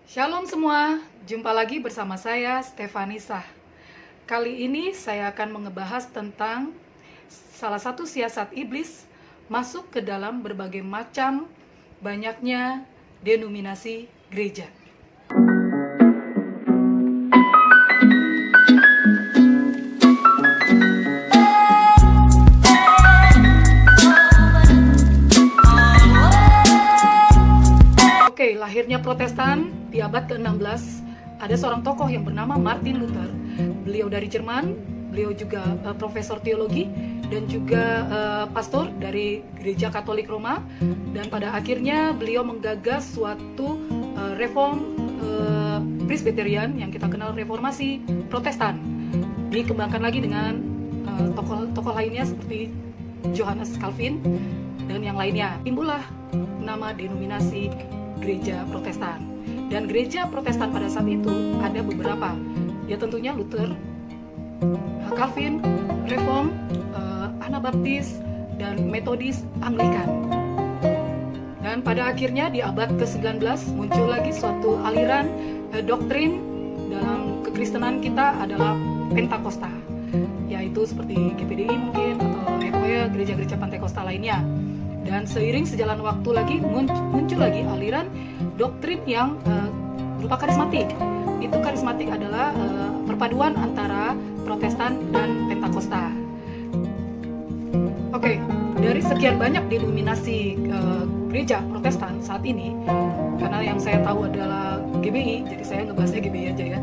Shalom semua, jumpa lagi bersama saya Stefanisa. Kali ini saya akan mengebahas tentang salah satu siasat iblis masuk ke dalam berbagai macam banyaknya denominasi gereja. Oke, lahirnya Protestan di abad ke-16, ada seorang tokoh yang bernama Martin Luther. Beliau dari Jerman, beliau juga profesor teologi dan juga pastor dari Gereja Katolik Roma. Dan pada akhirnya beliau menggagas suatu reform Presbyterian yang kita kenal reformasi Protestan. Dikembangkan lagi dengan tokoh-tokoh lainnya seperti Johannes Calvin dan yang lainnya. Timbullah nama denominasi Gereja Protestan. Dan gereja Protestan pada saat itu ada beberapa, ya tentunya Luther, Calvin, Reform, Anabaptis, dan Metodis Anglikan. Dan pada akhirnya di abad ke-19 muncul lagi suatu aliran doktrin dalam kekristenan kita adalah Pentakosta, yaitu seperti GPDI mungkin atau pokoknya gereja-gereja Pentakosta lainnya. Dan seiring sejalan waktu lagi muncul lagi aliran doktrin yang berupa karismatik. Itu karismatik adalah perpaduan antara Protestan dan Pentakosta. Oke, dari sekian banyak denominasi gereja Protestan saat ini, karena yang saya tahu adalah GBI, jadi saya ngebahasnya GBI aja ya.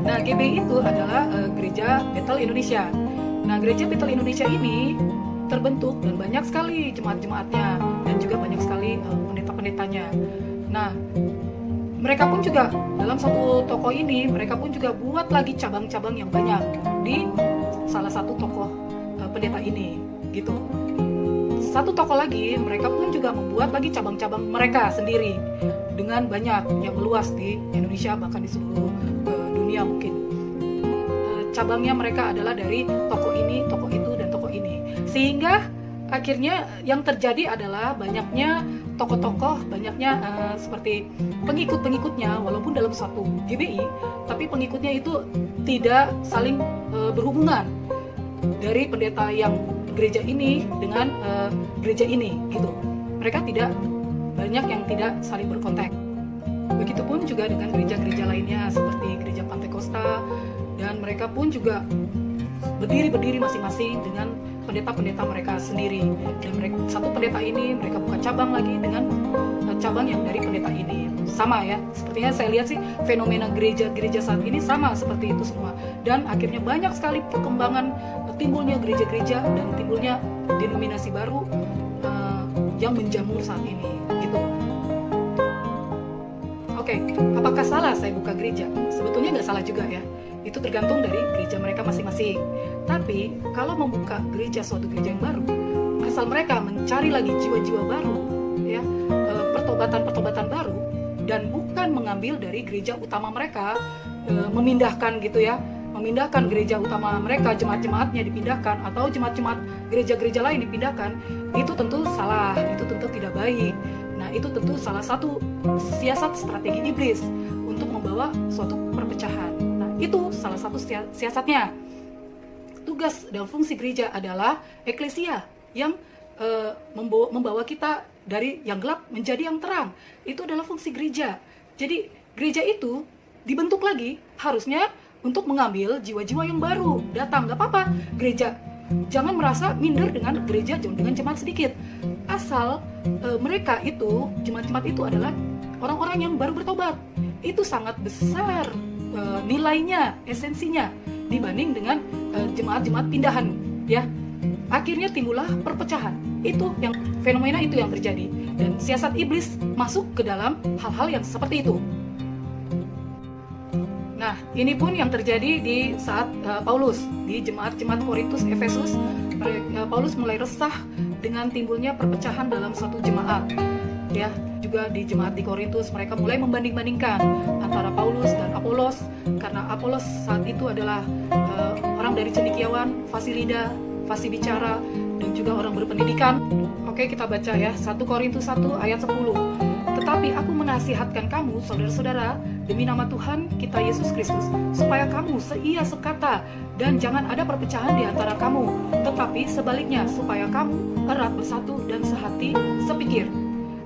Nah, GBI itu adalah Gereja Bethel Indonesia. Nah, Gereja Bethel Indonesia ini terbentuk dan banyak sekali jemaat-jemaatnya dan juga banyak sekali pendeta-pendetanya. Nah, mereka pun juga dalam satu toko ini mereka pun juga buat lagi cabang-cabang yang banyak di salah satu tokoh pendeta ini, gitu. Satu toko lagi mereka pun juga membuat lagi cabang-cabang mereka sendiri dengan banyak yang meluas di Indonesia bahkan di seluruh dunia mungkin. Cabangnya mereka adalah dari toko ini, toko itu, dan toko ini. Sehingga akhirnya yang terjadi adalah banyaknya tokoh-tokoh, banyaknya seperti pengikut-pengikutnya, walaupun dalam suatu GBI, tapi pengikutnya itu tidak saling berhubungan dari pendeta yang gereja ini dengan gereja ini, gitu. Mereka tidak banyak yang tidak saling berkontak. Begitupun juga dengan gereja-gereja lainnya seperti gereja Pantekosta, dan mereka pun juga berdiri masing-masing dengan pendeta-pendeta mereka sendiri. Dan mereka, satu pendeta ini mereka buka cabang lagi dengan cabang yang dari pendeta ini. Sama ya, sepertinya saya lihat sih fenomena gereja-gereja saat ini sama seperti itu semua. Dan akhirnya banyak sekali perkembangan, timbulnya gereja-gereja dan timbulnya denominasi baru yang menjamur saat ini, gitu. Oke, apakah salah saya buka gereja? Sebetulnya nggak salah juga ya. Itu tergantung dari gereja mereka masing-masing. Tapi kalau membuka gereja, suatu gereja yang baru, asal mereka mencari lagi jiwa-jiwa baru, ya, pertobatan-pertobatan baru, dan bukan mengambil dari gereja utama mereka, memindahkan gitu ya, memindahkan gereja utama mereka, jemaat-jemaatnya dipindahkan, atau jemaat-jemaat gereja-gereja lain dipindahkan, itu tentu salah, itu tentu tidak baik. Nah, itu tentu salah satu siasat strategi iblis untuk membawa suatu perpecahan. Nah, itu salah satu siasatnya. Tugas dan fungsi gereja adalah eklesia yang membawa kita dari yang gelap menjadi yang terang. Itu adalah fungsi gereja. Jadi gereja itu dibentuk lagi harusnya untuk mengambil jiwa-jiwa yang baru datang. Gak apa-apa, gereja jangan merasa minder dengan gereja, dengan jemaat sedikit. Asal mereka itu, jemaat-jemaat itu adalah orang-orang yang baru bertobat. Itu sangat besar nilainya, esensinya dibanding dengan jemaat-jemaat pindahan, ya. Akhirnya timbullah perpecahan. Itu yang fenomena itu yang terjadi, dan siasat iblis masuk ke dalam hal-hal yang seperti itu. Nah, ini pun yang terjadi di saat Paulus di jemaat-jemaat Korintus, Efesus. Paulus mulai resah dengan timbulnya perpecahan dalam satu jemaat, ya. Juga di jemaat di Korintus mereka mulai membanding-bandingkan antara Paulus dan Apolos, karena Apolos saat itu adalah orang dari cendekiawan, fasilida, fasibicara, dan juga orang berpendidikan. Oke, kita baca ya, 1 Korintus 1 ayat 10. Tetapi aku menasihatkan kamu, saudara-saudara, demi nama Tuhan kita Yesus Kristus, supaya kamu seia sekata dan jangan ada perpecahan di antara kamu, tetapi sebaliknya supaya kamu erat bersatu dan sehati sepikir.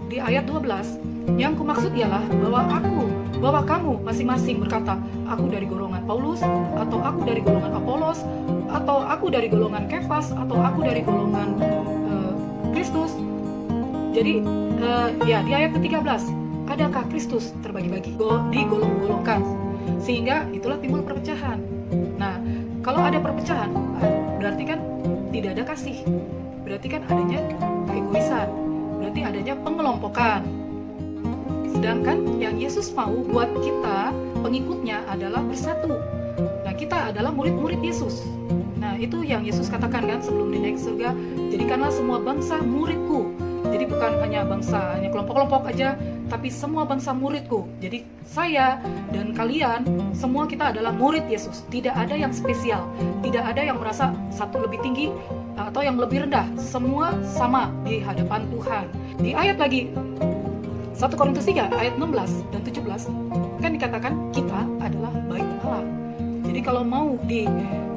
Di ayat 12, yang kumaksud ialah bahwa kamu masing-masing berkata, aku dari golongan Paulus, atau aku dari golongan Apolos, atau aku dari golongan Kefas, atau aku dari golongan Kristus. Jadi ya di ayat ke-13, adakah Kristus terbagi-bagi, digolong-golongkan, sehingga itulah timbul perpecahan. Nah, kalau ada perpecahan, berarti kan tidak ada kasih, berarti kan adanya keegoisan, berarti adanya pengelompokan. Sedangkan yang Yesus mau buat kita, pengikutnya adalah bersatu. Nah, kita adalah murid-murid Yesus. Nah, itu yang Yesus katakan kan sebelum dinaik surga, jadikanlah semua bangsa muridku. Jadi bukan hanya kelompok-kelompok aja, tapi semua bangsa muridku. Jadi saya dan kalian, semua kita adalah murid Yesus. Tidak ada yang spesial, tidak ada yang merasa satu lebih tinggi atau yang lebih rendah. Semua sama di hadapan Tuhan. Di ayat lagi 1 Korintus 3 ayat 16 dan 17 kan dikatakan kita adalah bait Allah. Jadi kalau mau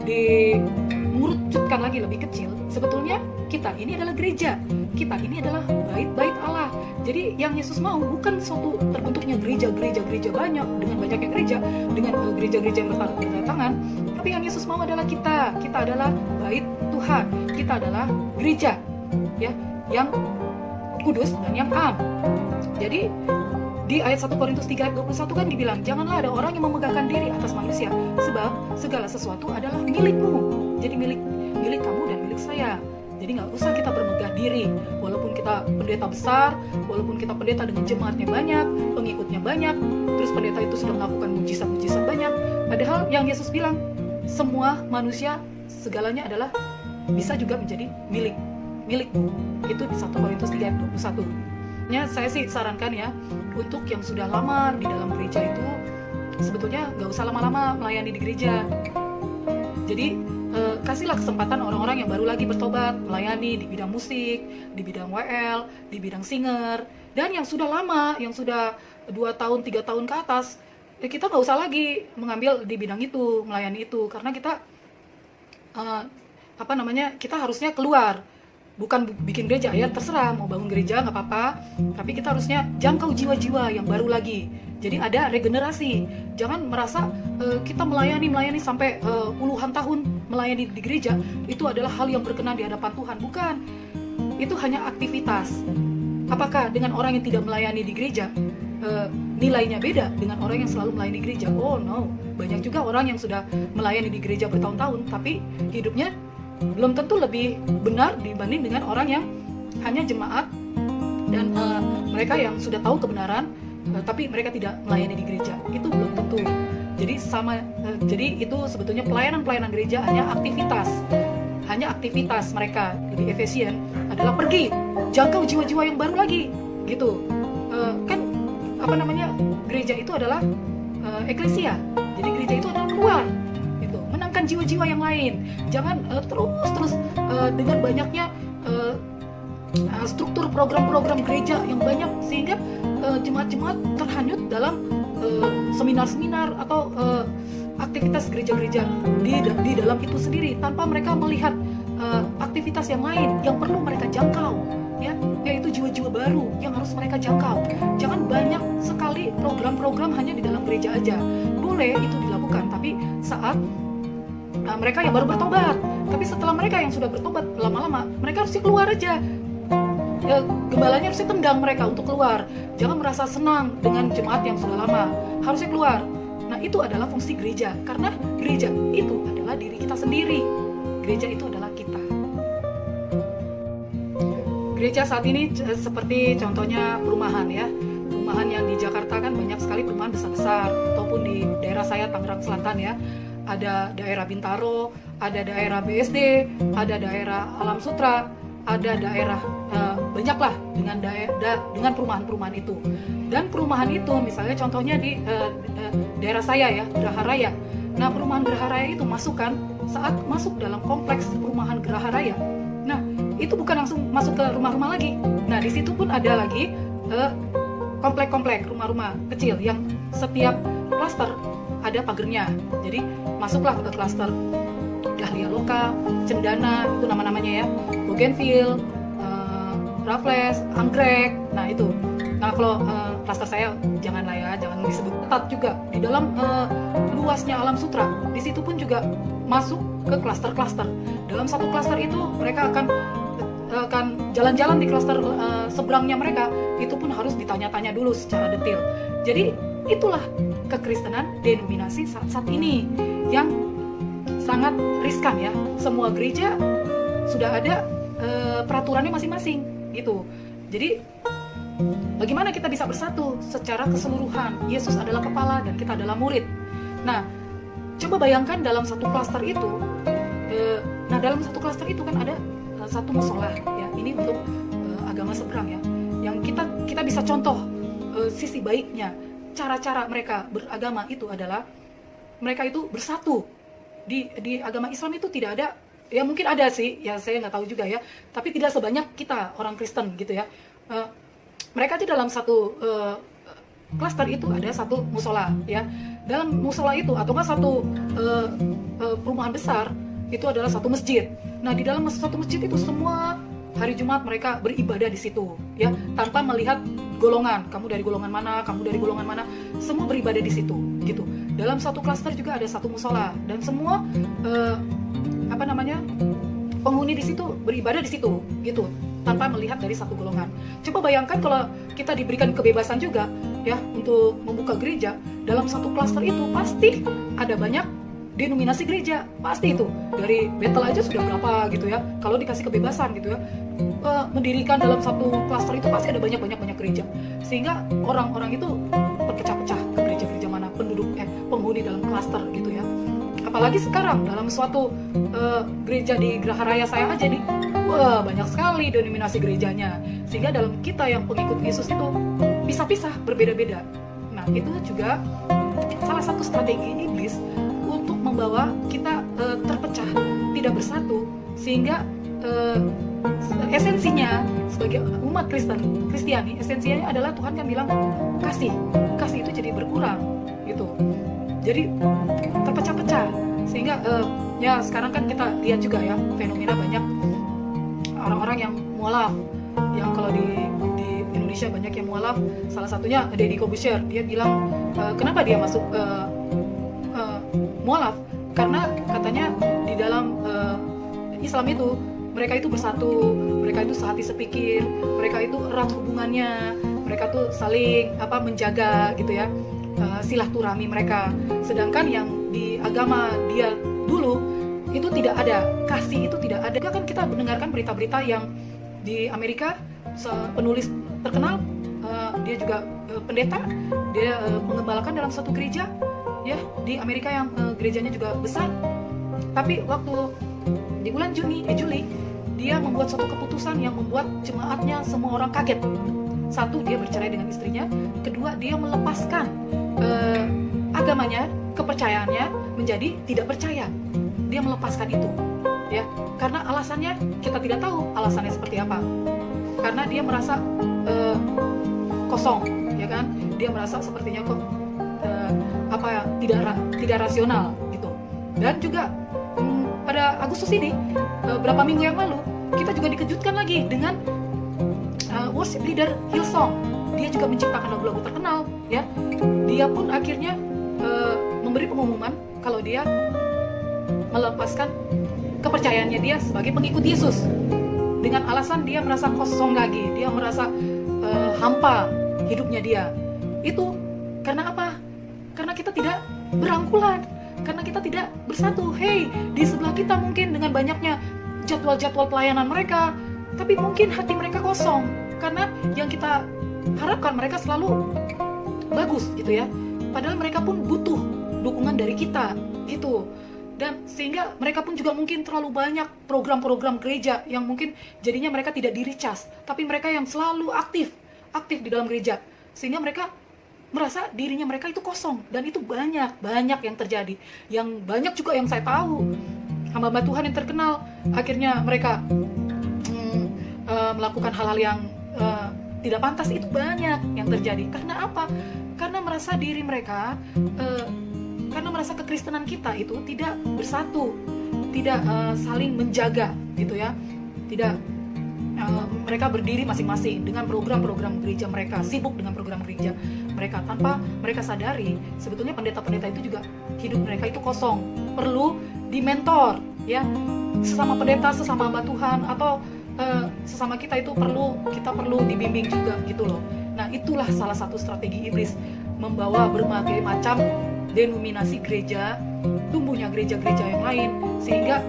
dimurucutkan lagi lebih kecil, sebetulnya kita ini adalah gereja, kita ini adalah bait Allah. Jadi yang Yesus mau bukan suatu terbentuknya gereja banyak dengan banyaknya gereja, dengan gereja-gereja yang berdatangan, tapi yang Yesus mau adalah kita adalah bait Tuhan, kita adalah gereja ya, yang kudus dan yang am. Jadi di ayat 1 Korintus 3 ayat 21 kan dibilang, janganlah ada orang yang memegahkan diri atas manusia, sebab segala sesuatu adalah milikmu. Jadi milik kamu dan milik saya. Jadi nggak usah kita bermegah diri, walaupun kita pendeta besar, walaupun kita pendeta dengan jemaatnya banyak, pengikutnya banyak, terus pendeta itu sudah melakukan mujizat-mujizat banyak. Padahal yang Yesus bilang, semua manusia segalanya adalah bisa juga menjadi milikmu. Itu di 1 Korintus 3 ayat 21. Ya, saya sih sarankan ya, untuk yang sudah lama di dalam gereja itu sebetulnya nggak usah lama-lama melayani di gereja. Jadi kasihlah kesempatan orang-orang yang baru lagi bertobat melayani di bidang musik, di bidang WL, di bidang singer. Dan yang sudah lama, yang sudah 2 tahun, 3 tahun ke atas, kita nggak usah lagi mengambil di bidang itu, melayani itu, karena kita kita harusnya keluar. Bukan bikin gereja, ya terserah mau bangun gereja nggak apa-apa, tapi kita harusnya jangkau jiwa-jiwa yang baru lagi. Jadi ada regenerasi. Jangan merasa kita melayani sampai puluhan tahun melayani di gereja itu adalah hal yang berkenan di hadapan Tuhan. Bukan. Itu hanya aktivitas. Apakah dengan orang yang tidak melayani di gereja nilainya beda dengan orang yang selalu melayani di gereja? Oh no, banyak juga orang yang sudah melayani di gereja bertahun-tahun tapi hidupnya belum tentu lebih benar dibanding dengan orang yang hanya jemaat dan mereka yang sudah tahu kebenaran tapi mereka tidak melayani di gereja. Itu belum tentu. Jadi jadi itu sebetulnya pelayanan gereja hanya aktivitas mereka di Efesian adalah pergi jangkau jiwa-jiwa yang baru lagi gitu. Gereja itu adalah eklesia. Jadi gereja itu adalah keluar menangkan jiwa-jiwa yang lain. Jangan terus dengan banyaknya struktur program-program gereja yang banyak sehingga jemaat-jemaat terhanyut dalam seminar-seminar atau aktivitas gereja-gereja di dalam itu sendiri tanpa mereka melihat aktivitas yang lain yang perlu mereka jangkau, ya, yaitu jiwa-jiwa baru yang harus mereka jangkau. Jangan banyak sekali program-program hanya di dalam gereja aja. Boleh itu dilakukan, tapi saat mereka yang baru bertobat. Tapi setelah mereka yang sudah bertobat lama-lama, mereka harusnya keluar aja. Gembalanya harusnya tendang mereka untuk keluar. Jangan merasa senang dengan jemaat yang sudah lama. Harusnya keluar. Nah, itu adalah fungsi gereja. Karena gereja itu adalah diri kita sendiri. Gereja itu adalah kita. Gereja saat ini seperti contohnya perumahan ya. Perumahan yang di Jakarta kan banyak sekali perumahan besar-besar. Ataupun di daerah saya Tangerang Selatan ya. Ada daerah Bintaro, ada daerah BSD, ada daerah Alam Sutra, ada daerah banyaklah dengan perumahan-perumahan itu. Dan perumahan itu misalnya contohnya di daerah saya ya, Geraha Raya. Nah, perumahan Geraha Raya itu saat masuk dalam kompleks perumahan Geraha Raya. Nah, itu bukan langsung masuk ke rumah-rumah lagi. Nah, di situ pun ada lagi komplek-komplek, rumah-rumah kecil yang setiap klaster ada pagernya. Jadi masuklah ke klaster Dahlia Loka, Cendana, itu nama-namanya ya, Bougainville, Raffles, Anggrek. Nah itu. Nah kalau klaster saya janganlah ya, jangan disebut ketat juga. Di dalam luasnya alam sutra, di situ pun juga masuk ke klaster-klaster. Dalam satu klaster itu mereka akan jalan-jalan di klaster seberangnya mereka, itu pun harus ditanya-tanya dulu secara detail. Jadi itulah kekristenan denominasi saat ini yang sangat riskan ya. Semua gereja sudah ada peraturannya masing-masing gitu. Jadi bagaimana kita bisa bersatu secara keseluruhan? Yesus adalah kepala dan kita adalah murid. Nah, coba bayangkan dalam satu klaster itu, dalam satu klaster itu kan ada satu musola ya. Ini untuk agama seberang ya. Yang kita bisa contoh sisi baiknya. Cara-cara mereka beragama itu adalah mereka itu bersatu. Di agama Islam itu tidak ada, ya mungkin ada sih, ya saya nggak tahu juga ya. Tapi tidak sebanyak kita orang Kristen gitu ya. Mereka aja dalam satu klaster itu ada satu musola ya. Dalam musola itu atau nggak satu perumahan besar itu adalah satu masjid. Nah di dalam satu masjid itu semua hari Jumat mereka beribadah di situ ya, tanpa melihat golongan, kamu dari golongan mana, kamu dari golongan mana, semua beribadah di situ gitu. Dalam satu klaster juga ada satu musola dan semua penghuni di situ beribadah di situ gitu, tanpa melihat dari satu golongan. Coba bayangkan kalau kita diberikan kebebasan juga ya untuk membuka gereja, dalam satu klaster itu pasti ada banyak denominasi gereja, pasti itu. Dari Bethel aja sudah berapa gitu ya, kalau dikasih kebebasan gitu ya, mendirikan dalam satu klaster itu pasti ada banyak gereja, sehingga orang-orang itu berpecah-pecah ke gereja-gereja mana, penghuni dalam klaster gitu ya. Apalagi sekarang dalam suatu gereja di Geraha Raya saya aja nih, wah banyak sekali denominasi gerejanya, sehingga dalam kita yang pengikut Yesus itu pisah-pisah, berbeda-beda. Nah itu juga salah satu strategi iblis untuk membawa kita terpecah, tidak bersatu, sehingga esensinya sebagai umat Kristiani, esensinya adalah Tuhan kan bilang kasih itu jadi berkurang gitu, jadi terpecah-pecah, sehingga ya sekarang kan kita lihat juga ya fenomena banyak orang-orang yang mualaf, yang kalau di Indonesia banyak yang mualaf. Salah satunya Deddy Corbuzier, dia bilang kenapa dia masuk mualaf, karena katanya di dalam Islam itu mereka itu bersatu, mereka itu sehati sepikir, mereka itu erat hubungannya, mereka tuh saling menjaga gitu ya, silaturahmi mereka. Sedangkan yang di agama dia dulu itu tidak ada, kasih itu tidak ada. Kan kita mendengarkan berita-berita yang di Amerika, penulis terkenal, dia juga pendeta, dia mengembalakan dalam satu gereja ya di Amerika yang gerejanya juga besar. Tapi waktu di bulan Juli dia membuat suatu keputusan yang membuat jemaatnya semua orang kaget. Satu, dia bercerai dengan istrinya. Kedua, dia melepaskan agamanya, kepercayaannya menjadi tidak percaya. Dia melepaskan itu ya, karena alasannya kita tidak tahu alasannya seperti apa. Karena dia merasa kosong ya kan, dia merasa sepertinya kok tidak rasional gitu. Dan juga pada Agustus ini, beberapa minggu yang lalu, kita juga dikejutkan lagi dengan worship leader Hillsong. Dia juga menciptakan lagu-lagu terkenal ya. Dia pun akhirnya memberi pengumuman kalau dia melepaskan kepercayaannya dia sebagai pengikut Yesus, dengan alasan dia merasa kosong lagi, dia merasa hampa hidupnya dia. Itu karena apa? Karena kita tidak berangkulan, karena kita tidak bersatu. Hey, di sebelah kita mungkin dengan banyaknya jadwal-jadwal pelayanan mereka, tapi mungkin hati mereka kosong, karena yang kita harapkan mereka selalu bagus gitu ya, padahal mereka pun butuh dukungan dari kita gitu. Dan sehingga mereka pun juga mungkin terlalu banyak program-program gereja yang mungkin jadinya mereka tidak di-recharge, tapi mereka yang selalu aktif di dalam gereja, sehingga mereka merasa dirinya mereka itu kosong. Dan itu banyak yang terjadi. Yang banyak juga yang saya tahu, hamba-hamba Tuhan yang terkenal, akhirnya mereka melakukan hal-hal yang tidak pantas itu banyak yang terjadi. Karena apa? Karena merasa diri mereka, karena merasa kekristenan kita itu tidak bersatu, tidak saling menjaga gitu ya, tidak mereka berdiri masing-masing dengan program-program gereja mereka, sibuk dengan program gereja mereka, tanpa mereka sadari sebetulnya pendeta-pendeta itu juga hidup mereka itu kosong, perlu dimentor ya, sesama pendeta, sesama hamba Tuhan, atau sesama kita itu kita perlu dibimbing juga gitu loh. Nah, itulah salah satu strategi iblis, membawa berbagai macam denominasi gereja, tumbuhnya gereja-gereja yang lain, sehingga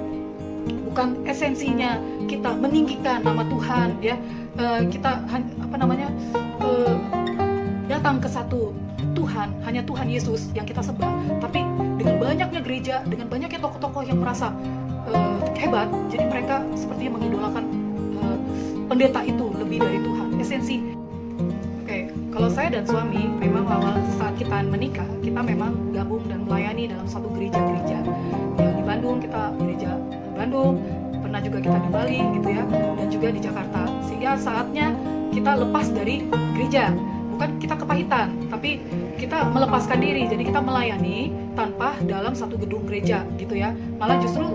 bukan esensinya kita meninggikan nama Tuhan ya, kita datang ke satu Tuhan, hanya Tuhan Yesus yang kita sembah. Tapi dengan banyaknya gereja, dengan banyaknya tokoh-tokoh yang merasa hebat, jadi mereka sepertinya mengidolakan pendeta itu lebih dari Tuhan. Esensi. Oke, kalau saya dan suami memang awal saat kita menikah, kita memang gabung dan melayani dalam satu gereja-gereja. Yang di Bandung, kita gereja Bandung, pernah juga kita di Bali gitu ya, dan juga di Jakarta. Sehingga saatnya kita lepas dari gereja, bukan kita kepahitan, tapi kita melepaskan diri. Jadi kita melayani tanpa dalam satu gedung gereja gitu ya. Malah justru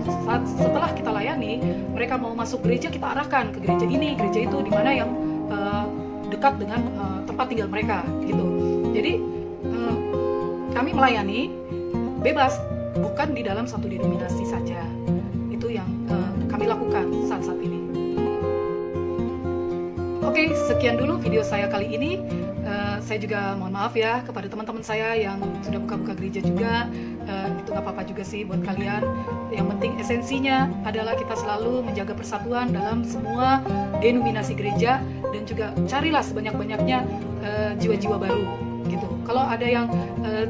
setelah kita layani, mereka mau masuk gereja, kita arahkan ke gereja ini, gereja itu, di mana yang dekat dengan tempat tinggal mereka gitu. Jadi kami melayani bebas, bukan di dalam satu denominasi saja. Itu yang kami lakukan saat ini. Oke, sekian dulu video saya kali ini. Saya juga mohon maaf ya kepada teman-teman saya yang sudah buka-buka gereja juga. Itu gak apa-apa juga sih buat kalian. Yang penting esensinya adalah kita selalu menjaga persatuan dalam semua denominasi gereja, dan juga carilah sebanyak-banyaknya jiwa-jiwa baru gitu. Kalau ada yang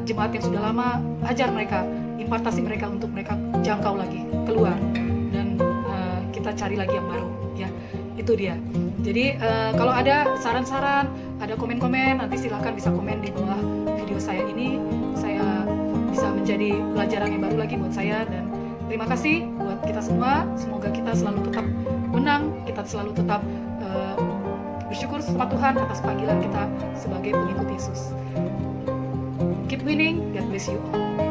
jemaat yang sudah lama, ajar mereka, impartasi mereka untuk mereka jangkau lagi, keluar, dan kita cari lagi yang baru ya. Itu dia. Jadi kalau ada saran-saran, ada komen-komen, nanti silahkan bisa komen di bawah video saya ini. Saya bisa menjadi pelajaran yang baru lagi buat saya, dan terima kasih buat kita semua. Semoga kita selalu tetap menang, kita selalu tetap bersyukur sama Tuhan atas panggilan kita sebagai pengikut Yesus. Keep winning, God bless you all.